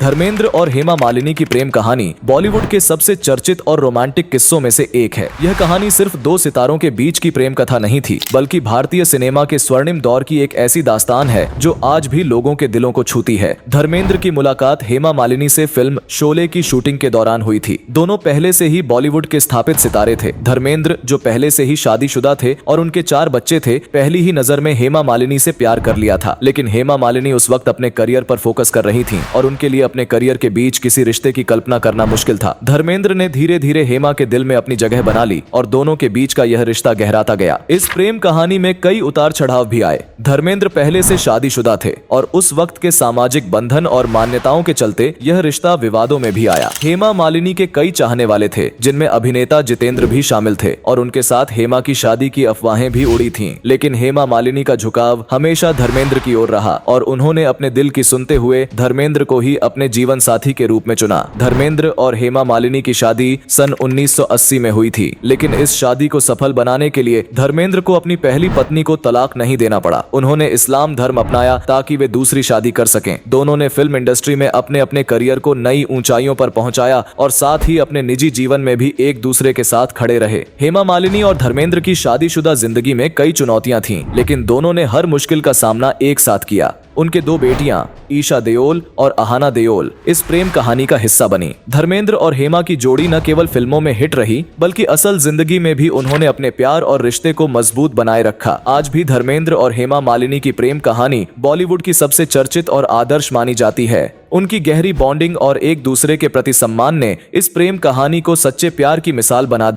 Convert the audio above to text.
धर्मेंद्र और हेमा मालिनी की प्रेम कहानी बॉलीवुड के सबसे चर्चित और रोमांटिक किस्सों में से एक है। यह कहानी सिर्फ दो सितारों के बीच की प्रेम कथा नहीं थी, बल्कि भारतीय सिनेमा के स्वर्णिम दौर की एक ऐसी दास्तान है जो आज भी लोगों के दिलों को छूती है। धर्मेंद्र की मुलाकात हेमा मालिनी से फिल्म शोले की शूटिंग के दौरान हुई थी। दोनों पहले से ही बॉलीवुड के स्थापित सितारे थे। धर्मेंद्र, जो पहले से ही शादीशुदा थे और उनके 4 बच्चे थे, पहली ही नजर में हेमा मालिनी से प्यार कर लिया था। लेकिन हेमा मालिनी उस वक्त अपने करियर पर फोकस कर रही थीं और उनके लिए अपने करियर के बीच किसी रिश्ते की कल्पना करना मुश्किल था। धर्मेंद्र ने धीरे धीरे हेमा के दिल में अपनी जगह बना ली और दोनों के बीच का यह रिश्ता गहराता गया। इस प्रेम कहानी में कई उतार चढ़ाव भी आए। धर्मेंद्र पहले से शादीशुदा थे और उस वक्त के सामाजिक बंधन और मान्यताओं के चलते यह रिश्ता विवादों में भी आया। हेमा मालिनी के कई चाहने वाले थे, जिनमें अभिनेता जितेंद्र भी शामिल थे और उनके साथ हेमा की शादी की अफवाहें भी उड़ी थीं। लेकिन हेमा मालिनी का झुकाव हमेशा धर्मेंद्र की ओर रहा और उन्होंने अपने दिल की सुनते हुए धर्मेंद्र को ही अपने जीवन साथी के रूप में चुना। धर्मेंद्र और हेमा मालिनी की शादी सन 1980 में हुई थी, लेकिन इस शादी को सफल बनाने के लिए धर्मेंद्र को अपनी पहली पत्नी को तलाक नहीं देना पड़ा। उन्होंने इस्लाम धर्म अपनाया ताकि वे दूसरी शादी कर सकें। दोनों ने फिल्म इंडस्ट्री में अपने अपने करियर को नई ऊंचाइयों पर पहुंचाया और साथ ही अपने निजी जीवन में भी एक दूसरे के साथ खड़े रहे। हेमा मालिनी और धर्मेंद्र की शादीशुदा जिंदगी में कई चुनौतियां थीं, लेकिन दोनों ने हर मुश्किल का सामना एक साथ किया। उनके 2 बेटियां ईशा देओल और अहाना देओल इस प्रेम कहानी का हिस्सा बनी। धर्मेंद्र और हेमा की जोड़ी न केवल फिल्मों में हिट रही, बल्कि असल जिंदगी में भी उन्होंने अपने प्यार और रिश्ते को मजबूत बनाए रखा। आज भी धर्मेंद्र और हेमा मालिनी की प्रेम कहानी बॉलीवुड की सबसे चर्चित और आदर्श मानी जाती है। उनकी गहरी बॉन्डिंग और एक दूसरे के प्रति सम्मान ने इस प्रेम कहानी को सच्चे प्यार की मिसाल बना